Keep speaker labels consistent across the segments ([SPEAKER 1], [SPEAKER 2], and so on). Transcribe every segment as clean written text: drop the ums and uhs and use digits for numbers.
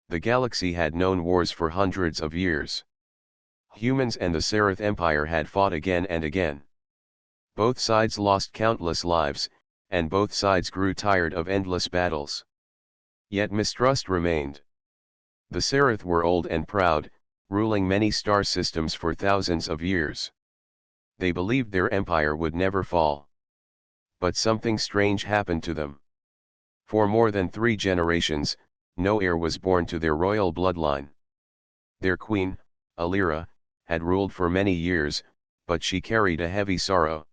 [SPEAKER 1] The galaxy had known wars for hundreds of years. Humans and the Seraph Empire had fought again and again. Both sides lost countless lives, and both sides grew tired of endless battles. Yet mistrust remained. The Seraph were old and proud, ruling many star systems for thousands of years. They believed their empire would never fall. But something strange happened to them. For more than 3 generations, no heir was born to their royal bloodline. Their queen, Alira, had ruled for many years, but she carried a heavy sorrow.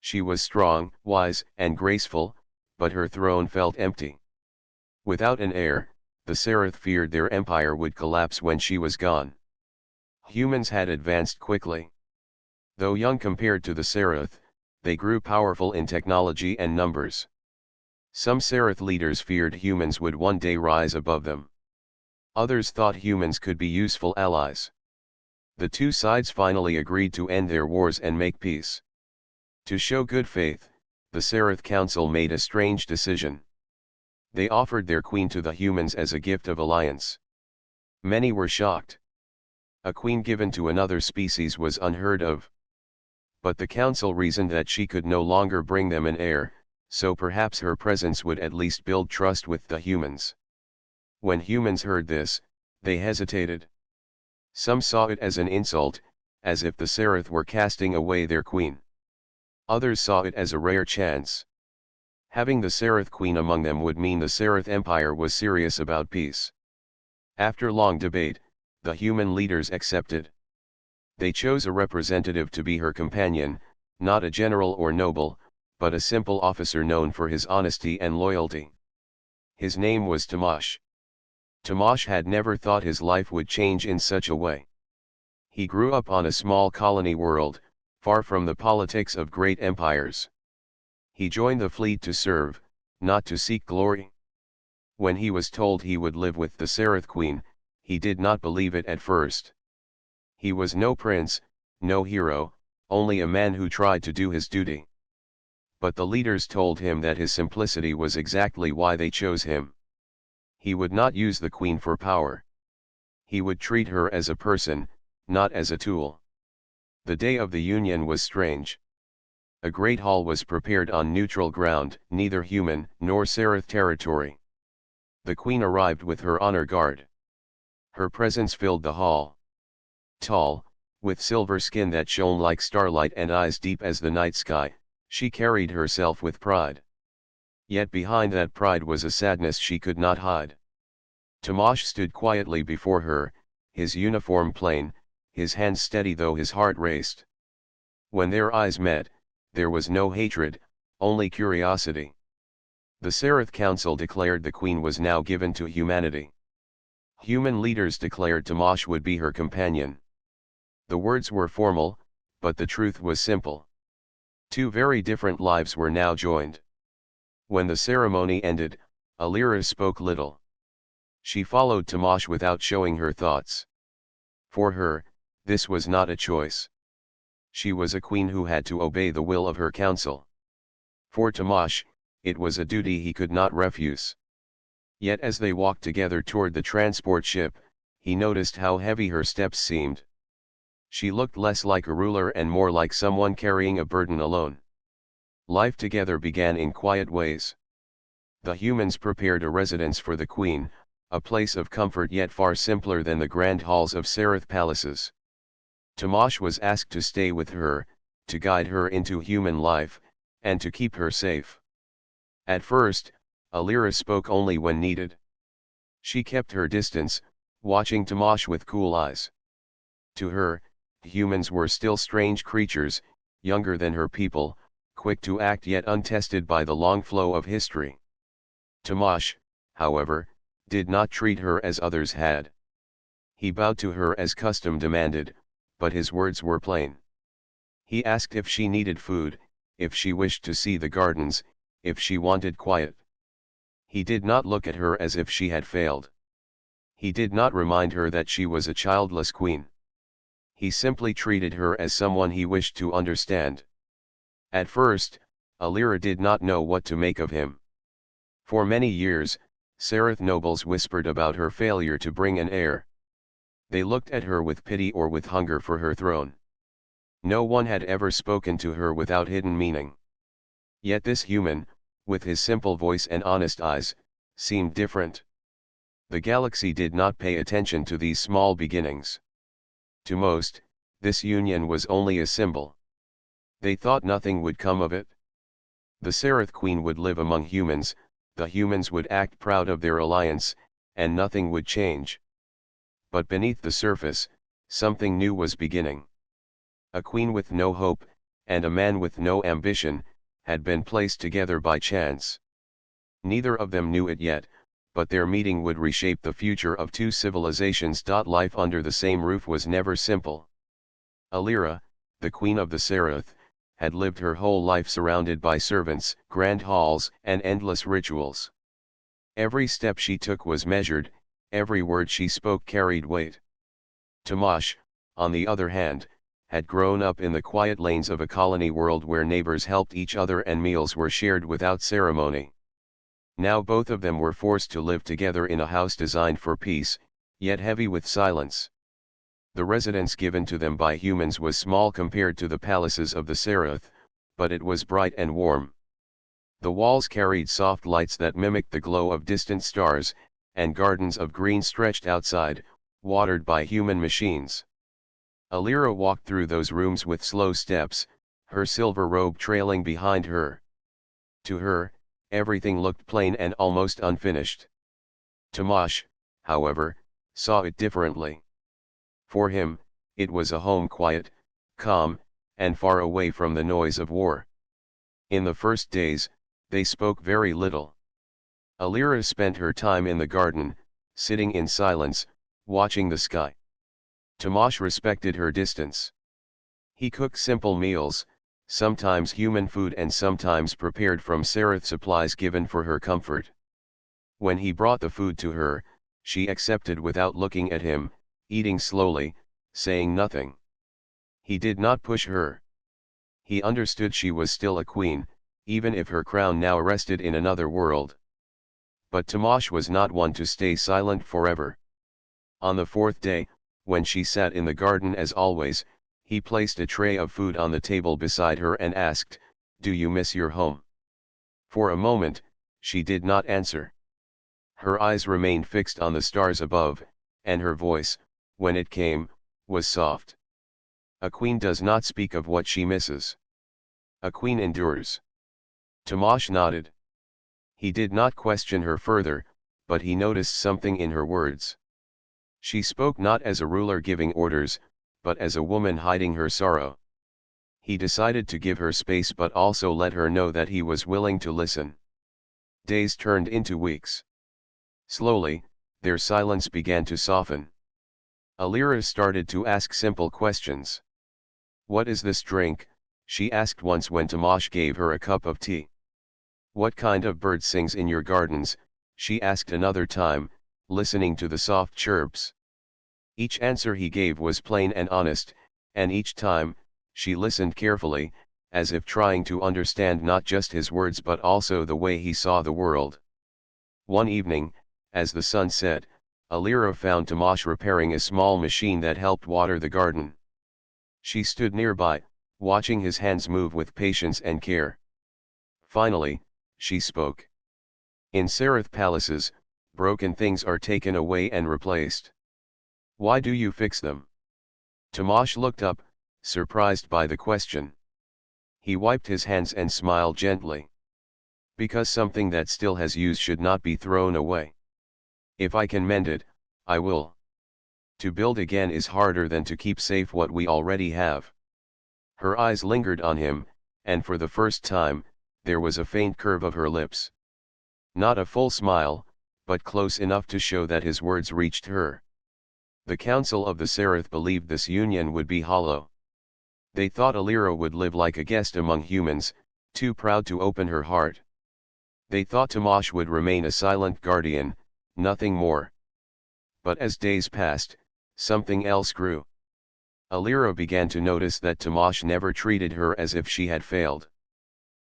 [SPEAKER 1] She was strong, wise, and graceful, but her throne felt empty. Without an heir, the Seraph feared their empire would collapse when she was gone. Humans had advanced quickly. Though young compared to the Seraph, they grew powerful in technology and numbers. Some Seraph leaders feared humans would one day rise above them. Others thought humans could be useful allies. The two sides finally agreed to end their wars and make peace. To show good faith, the Seraph Council made a strange decision. They offered their queen to the humans as a gift of alliance. Many were shocked. A queen given to another species was unheard of. But the council reasoned that she could no longer bring them an heir, so perhaps her presence would at least build trust with the humans. When humans heard this, they hesitated. Some saw it as an insult, as if the Seraph were casting away their queen. Others saw it as a rare chance. Having the Seraph queen among them would mean the Seraph Empire was serious about peace. After long debate, the human leaders accepted. They chose a representative to be her companion, not a general or noble, but a simple officer known for his honesty and loyalty. His name was Tamash. Tamash had never thought his life would change in such a way. He grew up on a small colony world, far from the politics of great empires. He joined the fleet to serve, not to seek glory. When he was told he would live with the Seraph Queen, he did not believe it at first. He was no prince, no hero, only a man who tried to do his duty. But the leaders told him that his simplicity was exactly why they chose him. He would not use the queen for power. He would treat her as a person, not as a tool. The day of the union was strange. A great hall was prepared on neutral ground, neither human nor Seraph territory. The queen arrived with her honor guard. Her presence filled the hall. Tall, with silver skin that shone like starlight and eyes deep as the night sky, she carried herself with pride. Yet behind that pride was a sadness she could not hide. Tamash stood quietly before her, his uniform plain, his hands steady though his heart raced. When their eyes met, there was no hatred, only curiosity. The Seraph Council declared the queen was now given to humanity. Human leaders declared Tamash would be her companion. The words were formal, but the truth was simple. 2 very different lives were now joined. When the ceremony ended, Alira spoke little. She followed Tamash without showing her thoughts. For her, this was not a choice. She was a queen who had to obey the will of her council. For Tamash, it was a duty he could not refuse. Yet as they walked together toward the transport ship, he noticed how heavy her steps seemed. She looked less like a ruler and more like someone carrying a burden alone. Life together began in quiet ways. The humans prepared a residence for the queen, a place of comfort yet far simpler than the grand halls of Seraph palaces. Tamash was asked to stay with her, to guide her into human life, and to keep her safe. At first, Alira spoke only when needed. She kept her distance, watching Tamash with cool eyes. To her, humans were still strange creatures, younger than her people, quick to act yet untested by the long flow of history. Tamash, however, did not treat her as others had. He bowed to her as custom demanded, but his words were plain. He asked if she needed food, if she wished to see the gardens, if she wanted quiet. He did not look at her as if she had failed. He did not remind her that she was a childless queen. He simply treated her as someone he wished to understand. At first, Alira did not know what to make of him. For many years, Sereth nobles whispered about her failure to bring an heir. They looked at her with pity or with hunger for her throne. No one had ever spoken to her without hidden meaning. Yet this human, with his simple voice and honest eyes, seemed different. The galaxy did not pay attention to these small beginnings. To most, this union was only a symbol. They thought nothing would come of it. The Sereth Queen would live among humans, the humans would act proud of their alliance, and nothing would change. But beneath the surface, something new was beginning. A queen with no hope, and a man with no ambition, had been placed together by chance. Neither of them knew it yet, but their meeting would reshape the future of two civilizations. Life under the same roof was never simple. Alira, the queen of the Sereth, had lived her whole life surrounded by servants, grand halls, and endless rituals. Every step she took was measured, every word she spoke carried weight. Tamash, on the other hand, had grown up in the quiet lanes of a colony world where neighbors helped each other and meals were shared without ceremony. Now both of them were forced to live together in a house designed for peace, yet heavy with silence. The residence given to them by humans was small compared to the palaces of the Sereth, but it was bright and warm. The walls carried soft lights that mimicked the glow of distant stars, and gardens of green stretched outside, watered by human machines. Alira walked through those rooms with slow steps, her silver robe trailing behind her. To her, everything looked plain and almost unfinished. Tamash, however, saw it differently. For him, it was a home quiet, calm, and far away from the noise of war. In the first days, they spoke very little. Alira spent her time in the garden, sitting in silence, watching the sky. Tamash respected her distance. He cooked simple meals, sometimes human food and sometimes prepared from Sereth supplies given for her comfort. When he brought the food to her, she accepted without looking at him, eating slowly, saying nothing. He did not push her. He understood she was still a queen, even if her crown now rested in another world. But Tamash was not one to stay silent forever. On the fourth day, when she sat in the garden as always, he placed a tray of food on the table beside her and asked, "Do you miss your home?" For a moment, she did not answer. Her eyes remained fixed on the stars above, and her voice, when it came, was soft. A queen does not speak of what she misses. A queen endures. Tamash nodded. He did not question her further, but he noticed something in her words. She spoke not as a ruler giving orders, but as a woman hiding her sorrow. He decided to give her space but also let her know that he was willing to listen. Days turned into weeks. Slowly, their silence began to soften. Alira started to ask simple questions. "What is this drink?" she asked once when Tamash gave her a cup of tea. "What kind of bird sings in your gardens?" she asked another time, listening to the soft chirps. Each answer he gave was plain and honest, and each time, she listened carefully, as if trying to understand not just his words but also the way he saw the world. One evening, as the sun set, Alira found Tamash repairing a small machine that helped water the garden. She stood nearby, watching his hands move with patience and care. Finally, she spoke. "In Sereth palaces, broken things are taken away and replaced. Why do you fix them?" Tamash looked up, surprised by the question. He wiped his hands and smiled gently. "Because something that still has use should not be thrown away. If I can mend it, I will. To build again is harder than to keep safe what we already have." Her eyes lingered on him, and for the first time, there was a faint curve of her lips. Not a full smile, but close enough to show that his words reached her. The Council of the Sereth believed this union would be hollow. They thought Alira would live like a guest among humans, too proud to open her heart. They thought Tamash would remain a silent guardian, nothing more. But as days passed, something else grew. Alira began to notice that Tamash never treated her as if she had failed.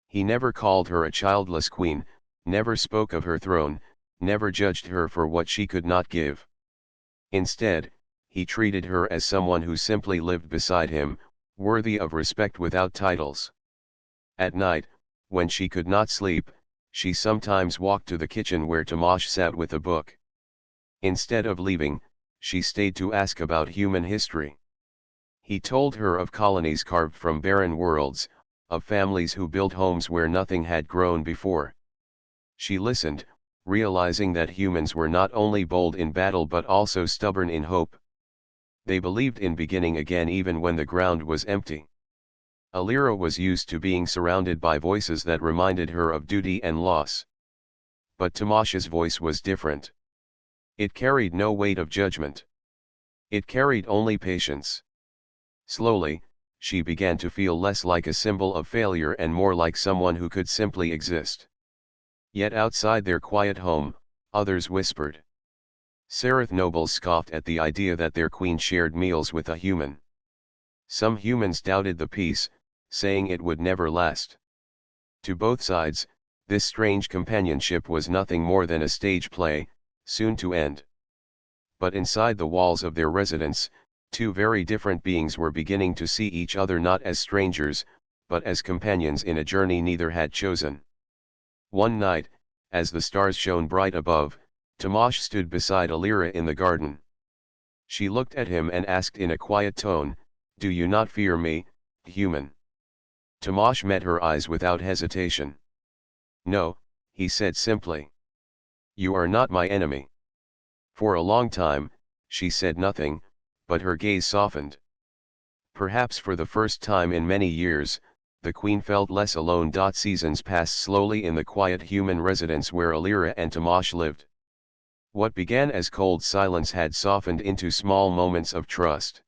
[SPEAKER 1] He never called her a childless queen, never spoke of her throne, never judged her for what she could not give. Instead, he treated her as someone who simply lived beside him, worthy of respect without titles. At night, when she could not sleep, she sometimes walked to the kitchen where Tomasz sat with a book. Instead of leaving, she stayed to ask about human history. He told her of colonies carved from barren worlds, of families who built homes where nothing had grown before. She listened, realizing that humans were not only bold in battle but also stubborn in hope. They believed in beginning again even when the ground was empty. Alira was used to being surrounded by voices that reminded her of duty and loss. But Tamash's voice was different. It carried no weight of judgment. It carried only patience. Slowly, she began to feel less like a symbol of failure and more like someone who could simply exist. Yet outside their quiet home, others whispered. Sereth nobles scoffed at the idea that their queen shared meals with a human. Some humans doubted the peace, saying it would never last. To both sides, this strange companionship was nothing more than a stage play, soon to end. But inside the walls of their residence, two very different beings were beginning to see each other not as strangers, but as companions in a journey neither had chosen. One night, as the stars shone bright above, Tomasz stood beside Alira in the garden. She looked at him and asked in a quiet tone, "Do you not fear me, human?" Tomasz met her eyes without hesitation. "No," he said simply. "You are not my enemy." For a long time, she said nothing, but her gaze softened. Perhaps for the first time in many years, the queen felt less alone. Seasons passed slowly in the quiet human residence where Alira and Tomasz lived. What began as cold silence had softened into small moments of trust.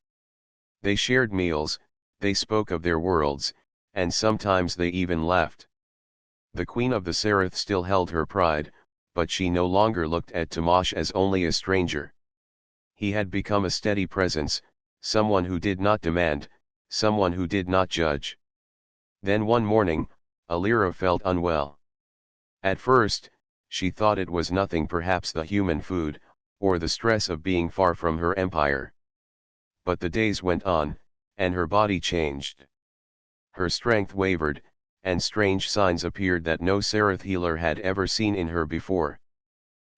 [SPEAKER 1] They shared meals, they spoke of their worlds, and sometimes they even laughed. The queen of the Sereth still held her pride, but she no longer looked at Tomasz as only a stranger. He had become a steady presence, someone who did not demand, someone who did not judge. Then one morning, Alira felt unwell. At first, she thought it was nothing, perhaps the human food, or the stress of being far from her empire. But the days went on, and her body changed. Her strength wavered, and strange signs appeared that no Sereth healer had ever seen in her before.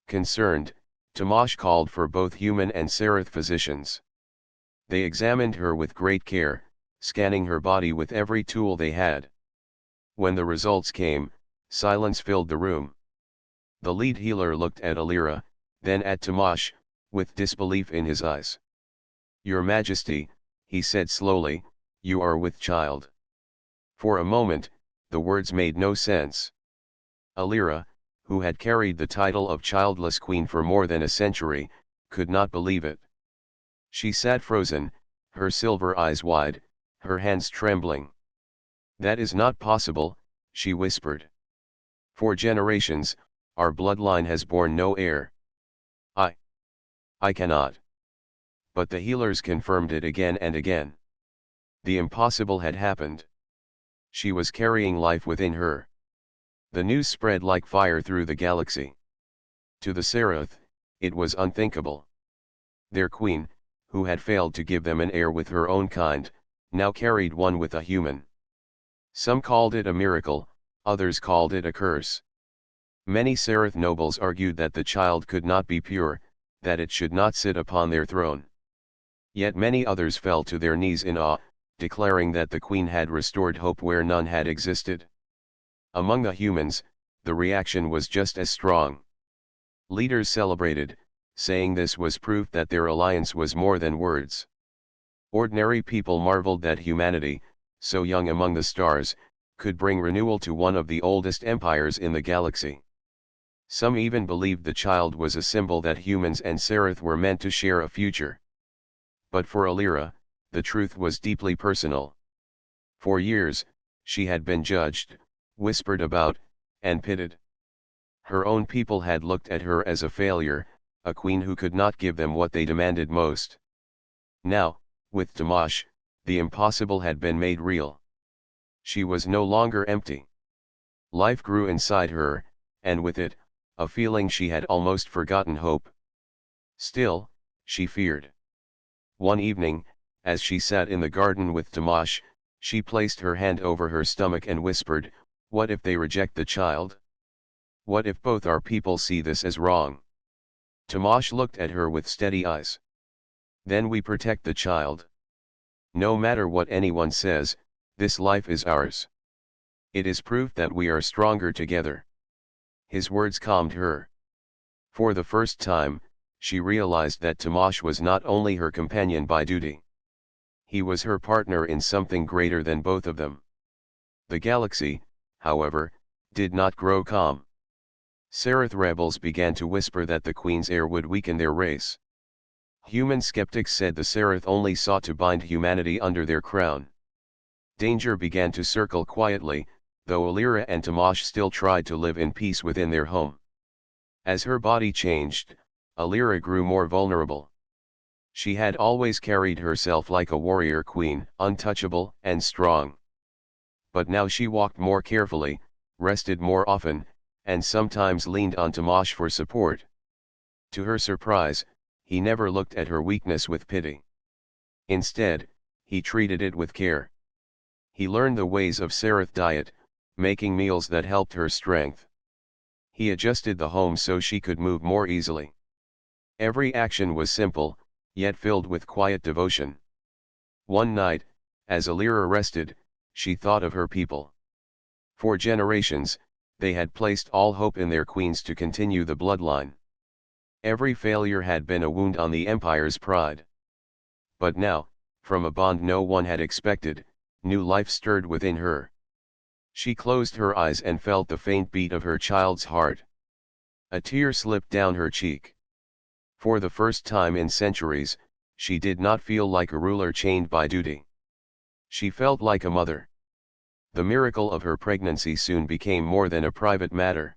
[SPEAKER 1] Concerned, Tomasz called for both human and Sereth physicians. They examined her with great care, scanning her body with every tool they had. When the results came, silence filled the room. The lead healer looked at Alira, then at Tomasz, with disbelief in his eyes. "Your Majesty," he said slowly, "you are with child." For a moment, the words made no sense. Alira, who had carried the title of childless queen for more than a century, could not believe it. She sat frozen, her silver eyes wide, her hands trembling. "That is not possible," she whispered. "For generations, our bloodline has borne no heir. I cannot." But the healers confirmed it again and again. The impossible had happened. She was carrying life within her. The news spread like fire through the galaxy. To the Sereth, it was unthinkable. Their queen, who had failed to give them an heir with her own kind, now carried one with a human. Some called it a miracle, others called it a curse. Many Sereth nobles argued that the child could not be pure, that it should not sit upon their throne. Yet many others fell to their knees in awe, declaring that the queen had restored hope where none had existed. Among the humans, the reaction was just as strong. Leaders celebrated, saying this was proof that their alliance was more than words. Ordinary people marveled that humanity, so young among the stars, could bring renewal to one of the oldest empires in the galaxy. Some even believed the child was a symbol that humans and Sereth were meant to share a future. But for Alira, the truth was deeply personal. For years, she had been judged, whispered about, and pitted. Her own people had looked at her as a failure, a queen who could not give them what they demanded most. Now, with Tomasz, the impossible had been made real. She was no longer empty. Life grew inside her, and with it, a feeling she had almost forgotten hope. Still, she feared. One evening, as she sat in the garden with Tomasz, she placed her hand over her stomach and whispered, "What if they reject the child? What if both our people see this as wrong?" Tomasz looked at her with steady eyes. "Then we protect the child. No matter what anyone says, this life is ours. It is proof that we are stronger together." His words calmed her. For the first time, she realized that Tomasz was not only her companion by duty. He was her partner in something greater than both of them. The galaxy, however, did not grow calm. Serath rebels began to whisper that the Queen's heir would weaken their race. Human skeptics said the Serath only sought to bind humanity under their crown. Danger began to circle quietly, though Alira and Tomasz still tried to live in peace within their home. As her body changed, Alira grew more vulnerable. She had always carried herself like a warrior queen, untouchable and strong. But now she walked more carefully, rested more often, and sometimes leaned on Tomasz for support. To her surprise, he never looked at her weakness with pity. Instead, he treated it with care. He learned the ways of Serath diet, making meals that helped her strength. He adjusted the home so she could move more easily. Every action was simple, yet filled with quiet devotion. One night, as Alira rested, she thought of her people. For generations, they had placed all hope in their queens to continue the bloodline. Every failure had been a wound on the empire's pride. But now, from a bond no one had expected, new life stirred within her. She closed her eyes and felt the faint beat of her child's heart. A tear slipped down her cheek. For the first time in centuries, she did not feel like a ruler chained by duty. She felt like a mother. The miracle of her pregnancy soon became more than a private matter.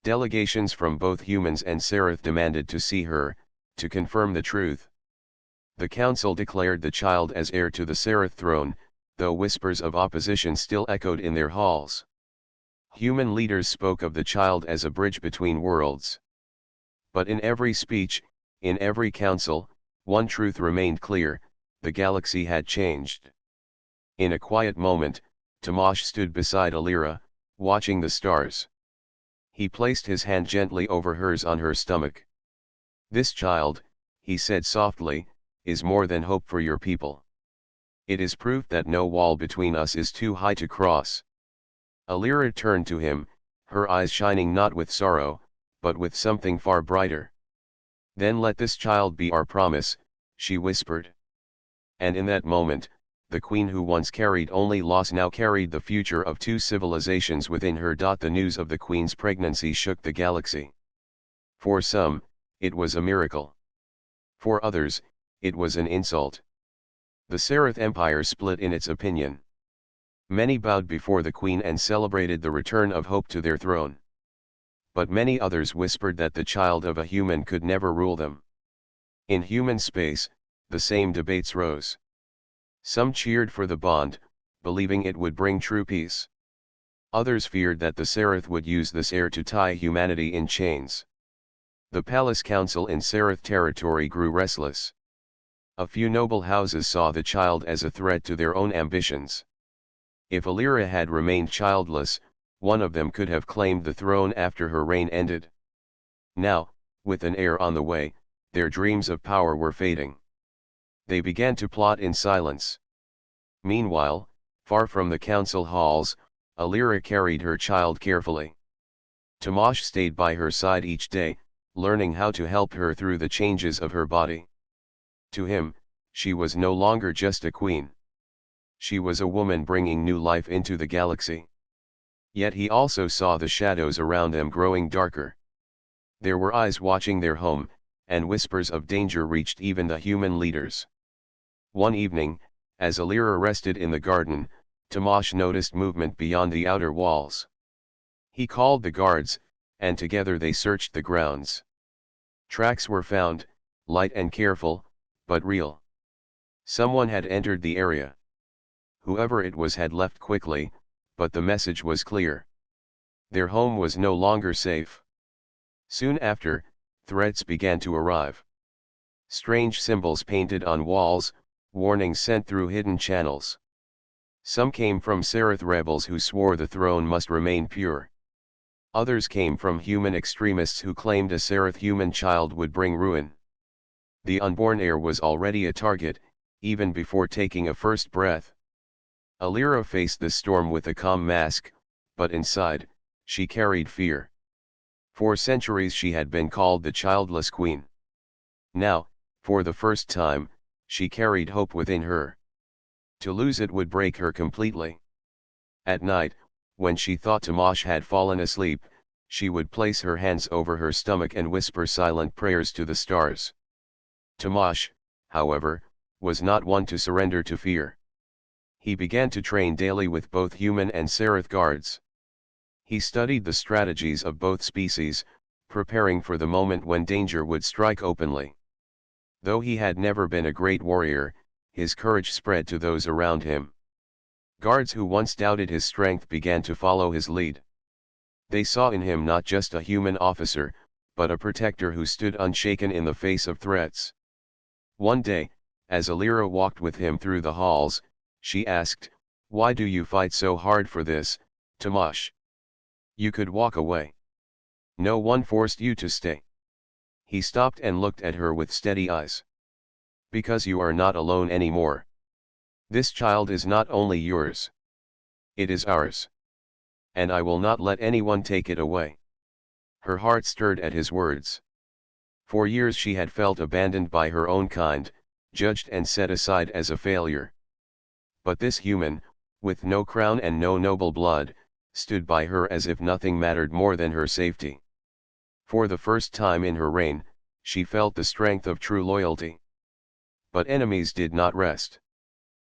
[SPEAKER 1] Delegations from both humans and Serath demanded to see her, to confirm the truth. The council declared the child as heir to the Serath throne, though whispers of opposition still echoed in their halls. Human leaders spoke of the child as a bridge between worlds. But in every speech, in every council, one truth remained clear: the galaxy had changed. In a quiet moment, Tomasz stood beside Alira, watching the stars. He placed his hand gently over hers on her stomach. "This child," he said softly, "is more than hope for your people. It is proof that no wall between us is too high to cross." Alira turned to him, her eyes shining not with sorrow, but with something far brighter. "Then let this child be our promise," she whispered. And in that moment, the queen who once carried only loss now carried the future of two civilizations within her. The news of the queen's pregnancy shook the galaxy. For some, it was a miracle. For others, it was an insult. The Serath Empire split in its opinion. Many bowed before the queen and celebrated the return of hope to their throne. But many others whispered that the child of a human could never rule them. In human space, the same debates rose. Some cheered for the bond, believing it would bring true peace. Others feared that the Serath would use this heir to tie humanity in chains. The palace council in Serath territory grew restless. A few noble houses saw the child as a threat to their own ambitions. If Alira had remained childless, one of them could have claimed the throne after her reign ended. Now, with an heir on the way, their dreams of power were fading. They began to plot in silence. Meanwhile, far from the council halls, Alira carried her child carefully. Tomasz stayed by her side each day, learning how to help her through the changes of her body. To him, she was no longer just a queen. She was a woman bringing new life into the galaxy. Yet he also saw the shadows around them growing darker. There were eyes watching their home, and whispers of danger reached even the human leaders. One evening, as Alira rested in the garden, Tomasz noticed movement beyond the outer walls. He called the guards, and together they searched the grounds. Tracks were found, light and careful, but real. Someone had entered the area. Whoever it was had left quickly, but the message was clear. Their home was no longer safe. Soon after, threats began to arrive. Strange symbols painted on walls, warnings sent through hidden channels. Some came from Sereth rebels who swore the throne must remain pure. Others came from human extremists who claimed a Sereth human child would bring ruin. The unborn heir was already a target, even before taking a first breath. Alira faced the storm with a calm mask, but inside, she carried fear. For centuries she had been called the Childless Queen. Now, for the first time, she carried hope within her. To lose it would break her completely. At night, when she thought Tamash had fallen asleep, she would place her hands over her stomach and whisper silent prayers to the stars. Tamash, however, was not one to surrender to fear. He began to train daily with both human and Sereth guards. He studied the strategies of both species, preparing for the moment when danger would strike openly. Though he had never been a great warrior, his courage spread to those around him. Guards who once doubted his strength began to follow his lead. They saw in him not just a human officer, but a protector who stood unshaken in the face of threats. One day, as Alira walked with him through the halls, she asked, "Why do you fight so hard for this, Tamash? You could walk away. No one forced you to stay." He stopped and looked at her with steady eyes. "Because you are not alone anymore. This child is not only yours. It is ours. And I will not let anyone take it away." Her heart stirred at his words. For years she had felt abandoned by her own kind, judged and set aside as a failure. But this human, with no crown and no noble blood, stood by her as if nothing mattered more than her safety. For the first time in her reign, she felt the strength of true loyalty. But enemies did not rest.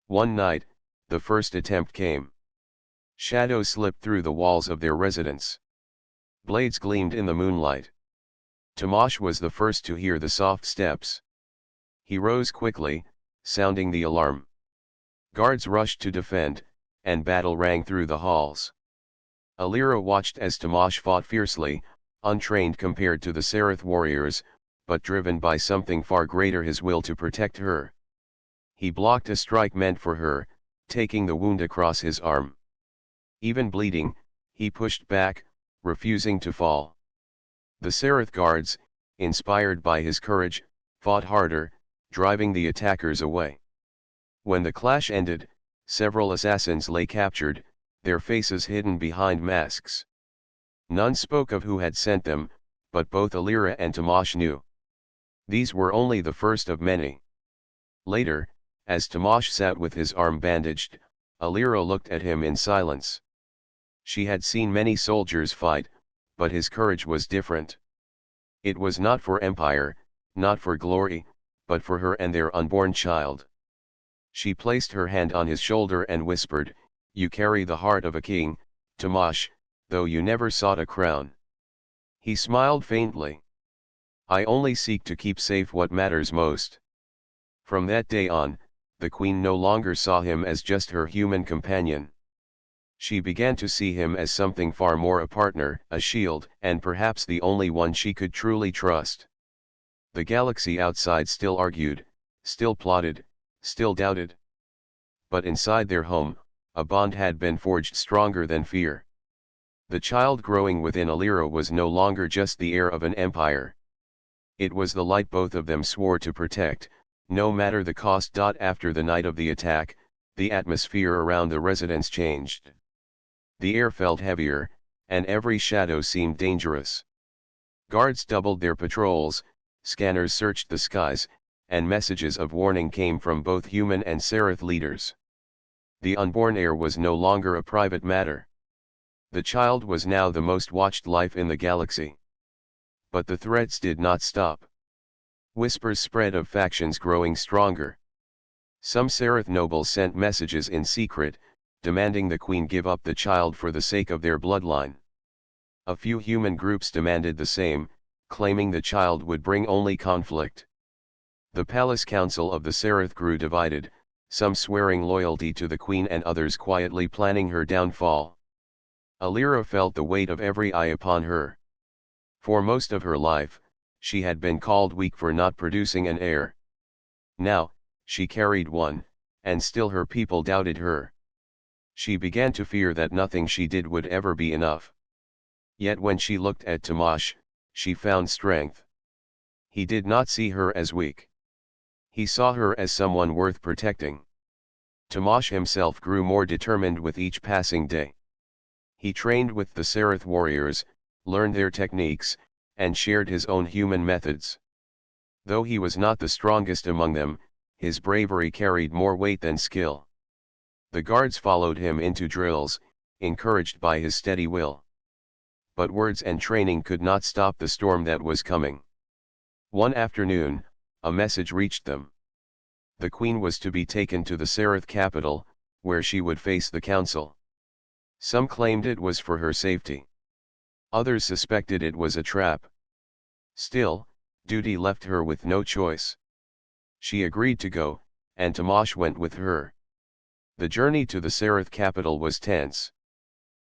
[SPEAKER 1] One night, the first attempt came. Shadows slipped through the walls of their residence. Blades gleamed in the moonlight. Tamash was the first to hear the soft steps. He rose quickly, sounding the alarm. Guards rushed to defend, and battle rang through the halls. Alira watched as Tamash fought fiercely, untrained compared to the Sereth warriors, but driven by something far greater, his will to protect her. He blocked a strike meant for her, taking the wound across his arm. Even bleeding, he pushed back, refusing to fall. The Sereth guards, inspired by his courage, fought harder, driving the attackers away. When the clash ended, several assassins lay captured, their faces hidden behind masks. None spoke of who had sent them, but both Alira and Tamash knew. These were only the first of many. Later, as Tamash sat with his arm bandaged, Alira looked at him in silence. She had seen many soldiers fight, but his courage was different. It was not for empire, not for glory, but for her and their unborn child. She placed her hand on his shoulder and whispered, "You carry the heart of a king, Tamash, though you never sought a crown." He smiled faintly. "I only seek to keep safe what matters most." From that day on, the queen no longer saw him as just her human companion. She began to see him as something far more: a partner, a shield, and perhaps the only one she could truly trust. The galaxy outside still argued, still plotted, still doubted. But inside their home, a bond had been forged stronger than fear. The child growing within Alira was no longer just the heir of an empire. It was the light both of them swore to protect, no matter the cost. After the night of the attack, the atmosphere around the residence changed. The air felt heavier, and every shadow seemed dangerous. Guards doubled their patrols, scanners searched the skies, and messages of warning came from both human and Sereth leaders. The unborn heir was no longer a private matter. The child was now the most watched life in the galaxy. But the threats did not stop. Whispers spread of factions growing stronger. Some Sereth nobles sent messages in secret, demanding the queen give up the child for the sake of their bloodline. A few human groups demanded the same, claiming the child would bring only conflict. The palace council of the Sereth grew divided, some swearing loyalty to the queen and others quietly planning her downfall. Alira felt the weight of every eye upon her. For most of her life, she had been called weak for not producing an heir. Now, she carried one, and still her people doubted her. She began to fear that nothing she did would ever be enough. Yet when she looked at Tomasz, she found strength. He did not see her as weak. He saw her as someone worth protecting. Tomasz himself grew more determined with each passing day. He trained with the Sereth warriors, learned their techniques, and shared his own human methods. Though he was not the strongest among them, his bravery carried more weight than skill. The guards followed him into drills, encouraged by his steady will. But words and training could not stop the storm that was coming. One afternoon, a message reached them. The queen was to be taken to the Sereth capital, where she would face the council. Some claimed it was for her safety. Others suspected it was a trap. Still, duty left her with no choice. She agreed to go, and Tomasz went with her. The journey to the Sereth capital was tense.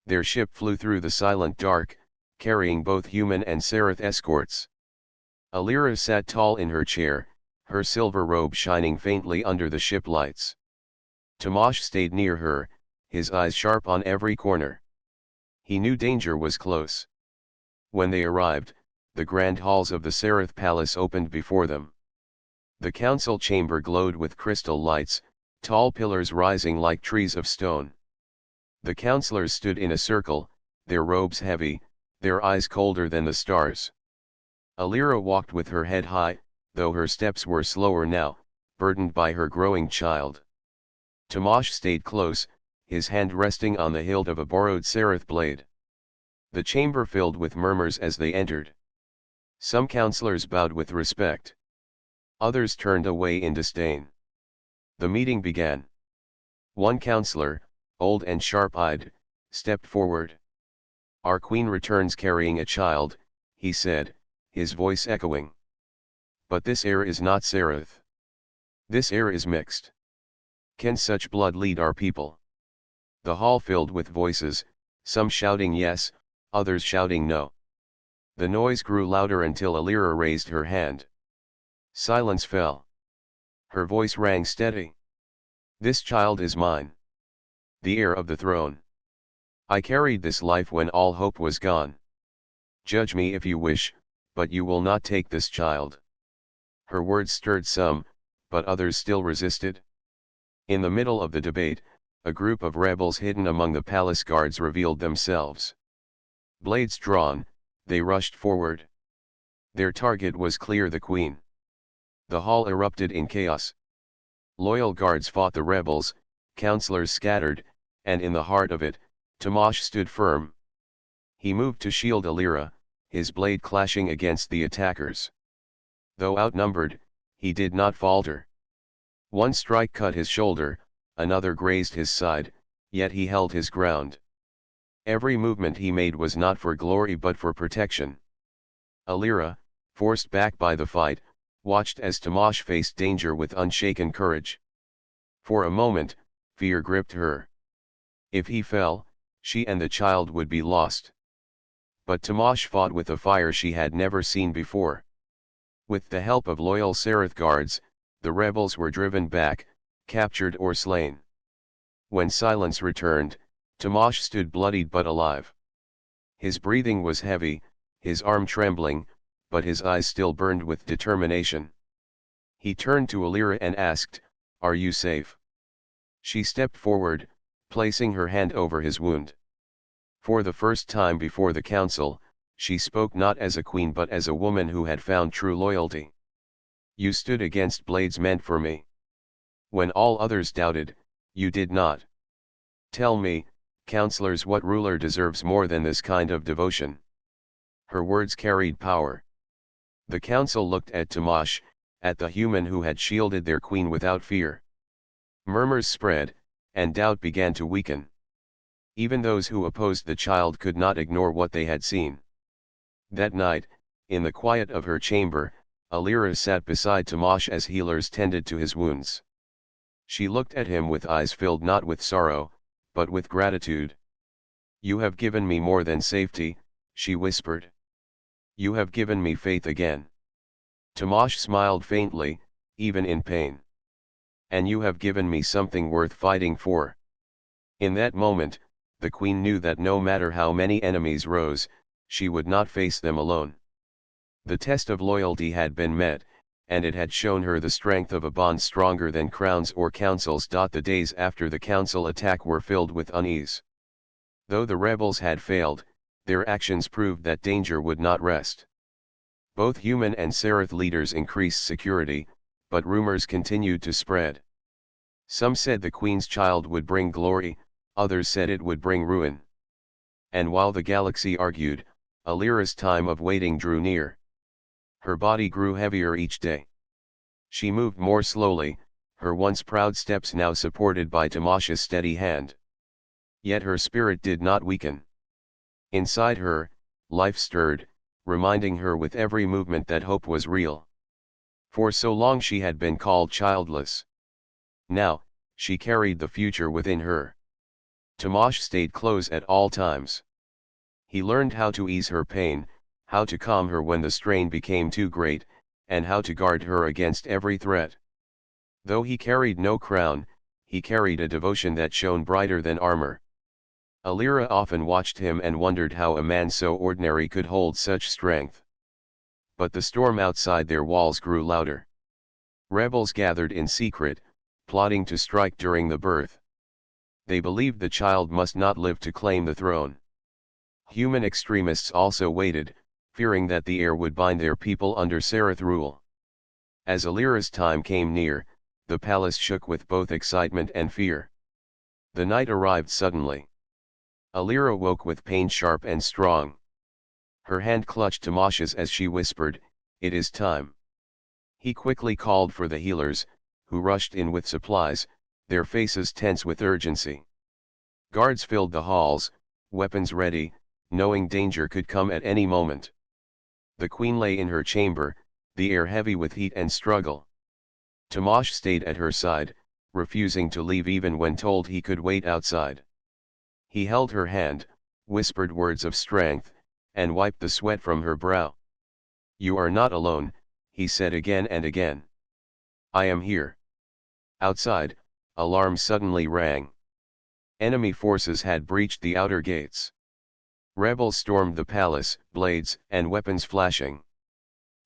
[SPEAKER 1] Their ship flew through the silent dark, carrying both human and Sereth escorts. Alira sat tall in her chair, her silver robe shining faintly under the ship lights. Tomasz stayed near her, his eyes sharp on every corner. He knew danger was close. When they arrived, the grand halls of the Sereth palace opened before them. The council chamber glowed with crystal lights, tall pillars rising like trees of stone. The councillors stood in a circle, their robes heavy, their eyes colder than the stars. Alira walked with her head high, though her steps were slower now, burdened by her growing child. Tomasz stayed close, his hand resting on the hilt of a borrowed Sereth blade. The chamber filled with murmurs as they entered. Some councillors bowed with respect. Others turned away in disdain. The meeting began. One councillor, old and sharp-eyed, stepped forward. "Our queen returns carrying a child," he said, his voice echoing. "But this heir is not Sereth. This heir is mixed. Can such blood lead our people?" The hall filled with voices, some shouting yes, others shouting no. The noise grew louder until Alira raised her hand. Silence fell. Her voice rang steady. "This child is mine. The heir of the throne. I carried this life when all hope was gone. Judge me if you wish, but you will not take this child." Her words stirred some, but others still resisted. In the middle of the debate, a group of rebels hidden among the palace guards revealed themselves. Blades drawn, they rushed forward. Their target was clear: the queen. The hall erupted in chaos. Loyal guards fought the rebels, councillors scattered, and in the heart of it, Tomasz stood firm. He moved to shield Alira, his blade clashing against the attackers. Though outnumbered, he did not falter. One strike cut his shoulder, another grazed his side, yet he held his ground. Every movement he made was not for glory but for protection. Alira, forced back by the fight, watched as Tomasz faced danger with unshaken courage. For a moment, fear gripped her. If he fell, she and the child would be lost. But Tomasz fought with a fire she had never seen before. With the help of loyal Sereth guards, the rebels were driven back, captured or slain. When silence returned, Tomasz stood bloodied but alive. His breathing was heavy, his arm trembling, but his eyes still burned with determination. He turned to Alira and asked, "Are you safe?" She stepped forward, placing her hand over his wound. For the first time before the council, she spoke not as a queen but as a woman who had found true loyalty. "You stood against blades meant for me. When all others doubted, you did not. Tell me, councillors, what ruler deserves more than this kind of devotion?" Her words carried power. The council looked at Tomasz, at the human who had shielded their queen without fear. Murmurs spread, and doubt began to weaken. Even those who opposed the child could not ignore what they had seen. That night, in the quiet of her chamber, Alira sat beside Tomasz as healers tended to his wounds. She looked at him with eyes filled not with sorrow, but with gratitude. "You have given me more than safety," she whispered. You have given me faith again. Tomash smiled faintly, even in pain. And you have given me something worth fighting for. In that moment, the queen knew that no matter how many enemies rose, she would not face them alone. The test of loyalty had been met, and it had shown her the strength of a bond stronger than crowns or councils. The days after the council attack were filled with unease. Though the rebels had failed, their actions proved that danger would not rest. Both human and Seraph leaders increased security, but rumors continued to spread. Some said the queen's child would bring glory, others said it would bring ruin. And while the galaxy argued, Alira's time of waiting drew near. Her body grew heavier each day. She moved more slowly, her once proud steps now supported by Tamash's steady hand. Yet her spirit did not weaken. Inside her, life stirred, reminding her with every movement that hope was real. For so long she had been called childless. Now, she carried the future within her. Tamash stayed close at all times. He learned how to ease her pain, how to calm her when the strain became too great, and how to guard her against every threat. Though he carried no crown, he carried a devotion that shone brighter than armor. Alira often watched him and wondered how a man so ordinary could hold such strength. But the storm outside their walls grew louder. Rebels gathered in secret, plotting to strike during the birth. They believed the child must not live to claim the throne. Human extremists also waited, fearing that the heir would bind their people under Seraph rule. As Alira's time came near, the palace shook with both excitement and fear. The night arrived suddenly. Alira woke with pain sharp and strong. Her hand clutched Tamash's as she whispered, "It is time." He quickly called for the healers, who rushed in with supplies, their faces tense with urgency. Guards filled the halls, weapons ready, knowing danger could come at any moment. The queen lay in her chamber, the air heavy with heat and struggle. Tamash stayed at her side, refusing to leave even when told he could wait outside. He held her hand, whispered words of strength, and wiped the sweat from her brow. "You are not alone," he said again and again. "I am here." Outside, alarms suddenly rang. Enemy forces had breached the outer gates. Rebels stormed the palace, blades and weapons flashing.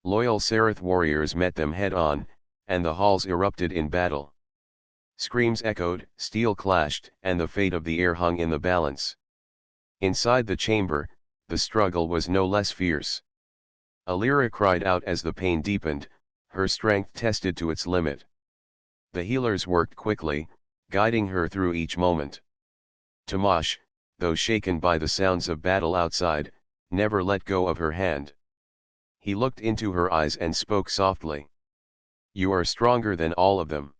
[SPEAKER 1] Loyal Seraph warriors met them head-on, and the halls erupted in battle. Screams echoed, steel clashed, and the fate of the heir hung in the balance. Inside the chamber, the struggle was no less fierce. Alira cried out as the pain deepened, her strength tested to its limit. The healers worked quickly, guiding her through each moment. Tamash, though shaken by the sounds of battle outside, never let go of her hand. He looked into her eyes and spoke softly. "You are stronger than all of them.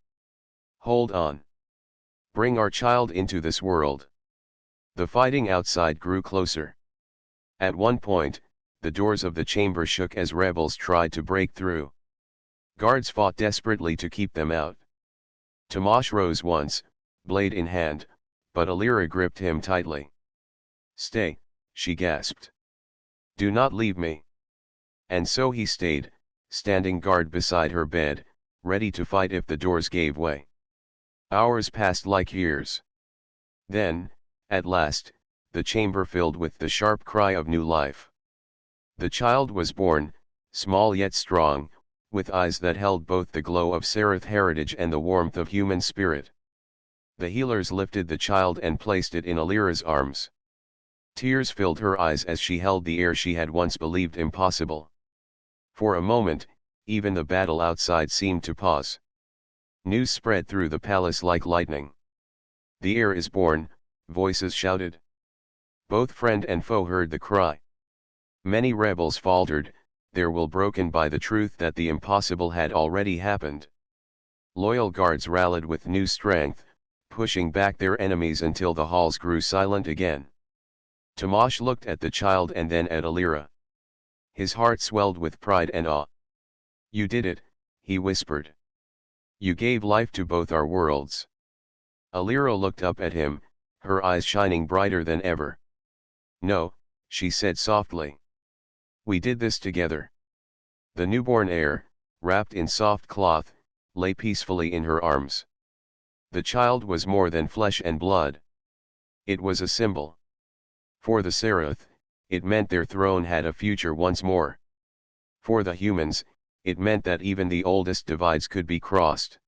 [SPEAKER 1] Hold on. Bring our child into this world." The fighting outside grew closer. At one point, the doors of the chamber shook as rebels tried to break through. Guards fought desperately to keep them out. Tamash rose once, blade in hand, but Alira gripped him tightly. "Stay," she gasped. "Do not leave me." And so he stayed, standing guard beside her bed, ready to fight if the doors gave way. Hours passed like years. Then, at last, the chamber filled with the sharp cry of new life. The child was born, small yet strong, with eyes that held both the glow of Seraph heritage and the warmth of human spirit. The healers lifted the child and placed it in Alira's arms. Tears filled her eyes as she held the heir she had once believed impossible. For a moment, even the battle outside seemed to pause. News spread through the palace like lightning. "The heir is born," voices shouted. Both friend and foe heard the cry. Many rebels faltered, their will broken by the truth that the impossible had already happened. Loyal guards rallied with new strength, pushing back their enemies until the halls grew silent again. Tamash looked at the child and then at Alira. His heart swelled with pride and awe. "You did it," he whispered. "You gave life to both our worlds." Alira looked up at him, her eyes shining brighter than ever. "No," she said softly. We did this together. The newborn heir, wrapped in soft cloth, lay peacefully in her arms. The child was more than flesh and blood. It was a symbol. For the Seraph, it meant their throne had a future once more. For the humans, it meant that even the oldest divides could be crossed.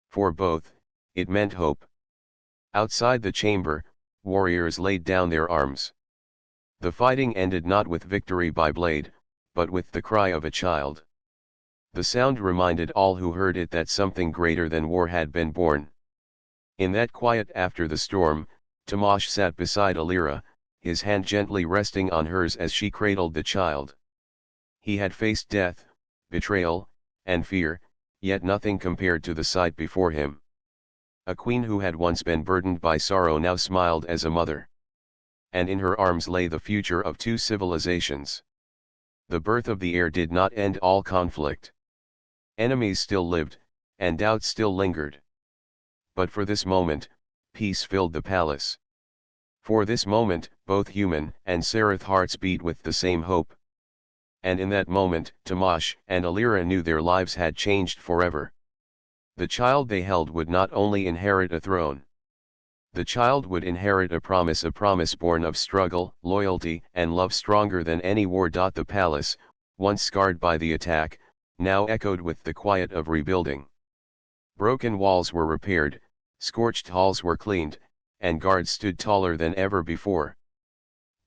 [SPEAKER 1] For both, it meant hope. Outside the chamber, warriors laid down their arms. The fighting ended not with victory by blade, but with the cry of a child. The sound reminded all who heard it that something greater than war had been born. In that quiet after the storm, Tomasz sat beside Alira, his hand gently resting on hers as she cradled the child. He had faced death, betrayal, and fear, yet nothing compared to the sight before him. A queen who had once been burdened by sorrow now smiled as a mother. And in her arms lay the future of two civilizations. The birth of the heir did not end all conflict. Enemies still lived, and doubts still lingered. But for this moment, peace filled the palace. For this moment, both human and seraph hearts beat with the same hope. And in that moment, Tomasz and Alira knew their lives had changed forever. The child they held would not only inherit a throne. The child would inherit a promise born of struggle, loyalty, and love stronger than any war. The palace, once scarred by the attack, now echoed with the quiet of rebuilding. Broken walls were repaired, scorched halls were cleaned, and guards stood taller than ever before.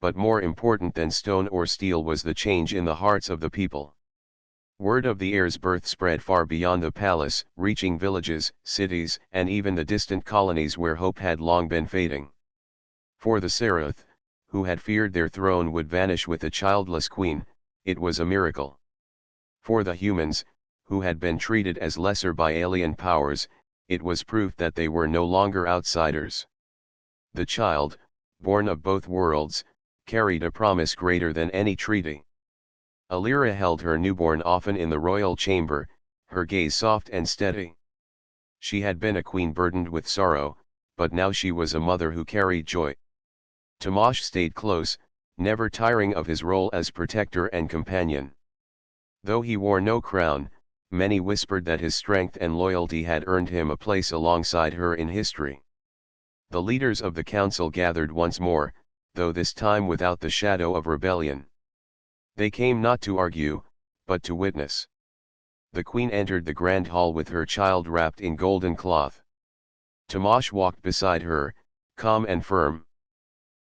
[SPEAKER 1] But more important than stone or steel was the change in the hearts of the people. Word of the heir's birth spread far beyond the palace, reaching villages, cities, and even the distant colonies where hope had long been fading. For the Seraph, who had feared their throne would vanish with a childless queen, it was a miracle. For the humans, who had been treated as lesser by alien powers, it was proof that they were no longer outsiders. The child, born of both worlds, carried a promise greater than any treaty. Alira held her newborn often in the royal chamber, her gaze soft and steady. She had been a queen burdened with sorrow, but now she was a mother who carried joy. Tomasz stayed close, never tiring of his role as protector and companion. Though he wore no crown, many whispered that his strength and loyalty had earned him a place alongside her in history. The leaders of the council gathered once more, though this time without the shadow of rebellion. They came not to argue, but to witness. The queen entered the grand hall with her child wrapped in golden cloth. Tomasz walked beside her, calm and firm.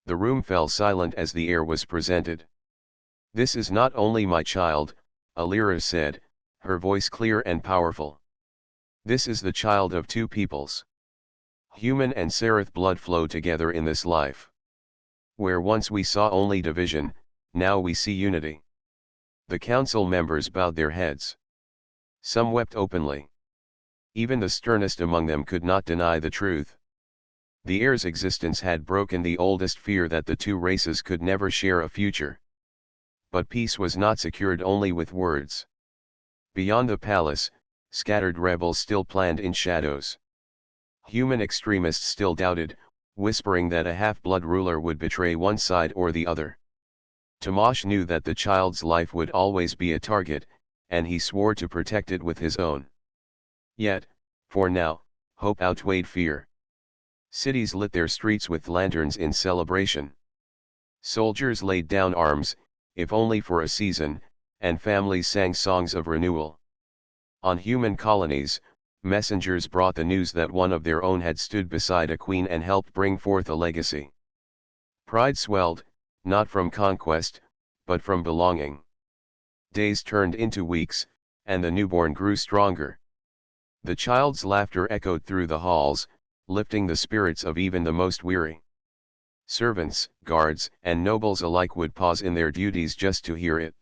[SPEAKER 1] The room fell silent as the heir was presented. "This is not only my child," Alira said, her voice clear and powerful. "This is the child of two peoples. Human and seraph blood flow together in this life. Where once we saw only division, now we see unity." The council members bowed their heads. Some wept openly. Even the sternest among them could not deny the truth. The heir's existence had broken the oldest fear that the two races could never share a future. But peace was not secured only with words. Beyond the palace, scattered rebels still planned in shadows. Human extremists still doubted, whispering that a half-blood ruler would betray one side or the other. Tomasz knew that the child's life would always be a target, and he swore to protect it with his own. Yet, for now, hope outweighed fear. Cities lit their streets with lanterns in celebration. Soldiers laid down arms, if only for a season, and families sang songs of renewal. On human colonies, messengers brought the news that one of their own had stood beside a queen and helped bring forth a legacy. Pride swelled, not from conquest, but from belonging. Days turned into weeks, and the newborn grew stronger. The child's laughter echoed through the halls, lifting the spirits of even the most weary. Servants, guards, and nobles alike would pause in their duties just to hear it.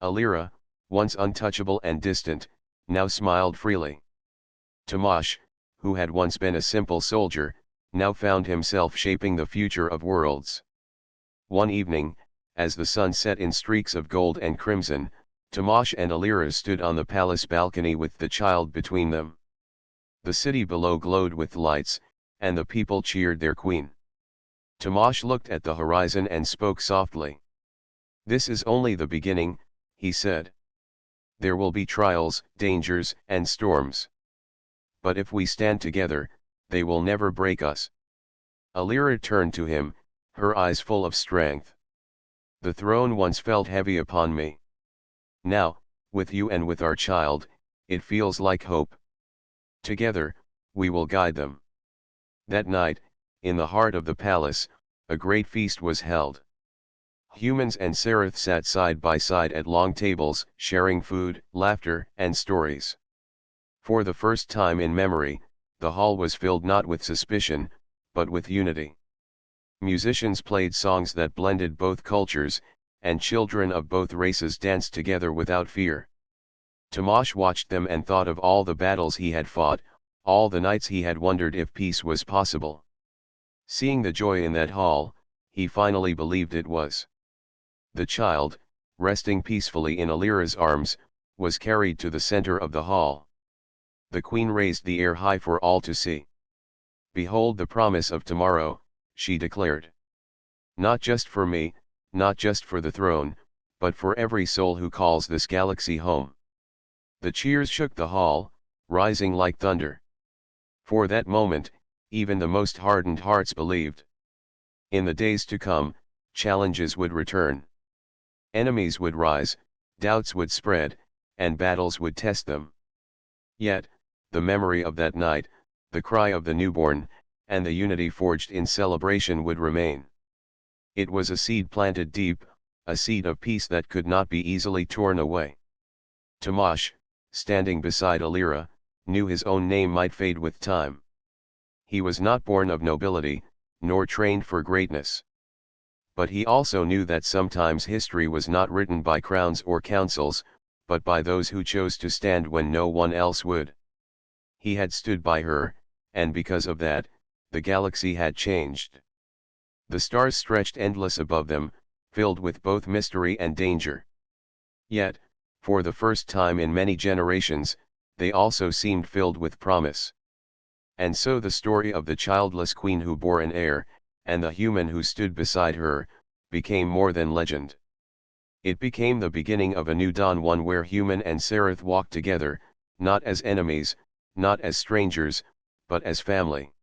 [SPEAKER 1] Alira, once untouchable and distant, now smiled freely. Tomasz, who had once been a simple soldier, now found himself shaping the future of worlds. One evening, as the sun set in streaks of gold and crimson, Tomasz and Alira stood on the palace balcony with the child between them. The city below glowed with lights, and the people cheered their queen. Tomasz looked at the horizon and spoke softly. "This is only the beginning," he said. "There will be trials, dangers, and storms. But if we stand together, they will never break us." Alira turned to him, her eyes full of strength. "The throne once felt heavy upon me. Now, with you and with our child, it feels like hope. Together, we will guide them." That night, in the heart of the palace, a great feast was held. Humans and Seraph sat side by side at long tables, sharing food, laughter, and stories. For the first time in memory, the hall was filled not with suspicion, but with unity. Musicians played songs that blended both cultures, and children of both races danced together without fear. Tomash watched them and thought of all the battles he had fought, all the nights he had wondered if peace was possible. Seeing the joy in that hall, he finally believed it was. The child, resting peacefully in Alira's arms, was carried to the center of the hall. The queen raised the air high for all to see. "Behold the promise of tomorrow," she declared. "Not just for me, not just for the throne, but for every soul who calls this galaxy home." The cheers shook the hall, rising like thunder. For that moment, even the most hardened hearts believed. In the days to come, challenges would return. Enemies would rise, doubts would spread, and battles would test them. Yet, the memory of that night, the cry of the newborn, and the unity forged in celebration would remain. It was a seed planted deep, a seed of peace that could not be easily torn away. Tomash, standing beside Alira, knew his own name might fade with time. He was not born of nobility, nor trained for greatness. But he also knew that sometimes history was not written by crowns or councils, but by those who chose to stand when no one else would. He had stood by her, and because of that, the galaxy had changed. The stars stretched endless above them, filled with both mystery and danger. Yet, for the first time in many generations, they also seemed filled with promise. And so the story of the childless queen who bore an heir, and the human who stood beside her, became more than legend. It became the beginning of a new dawn, one where human and Seraph walked together, not as enemies, not as strangers, but as family.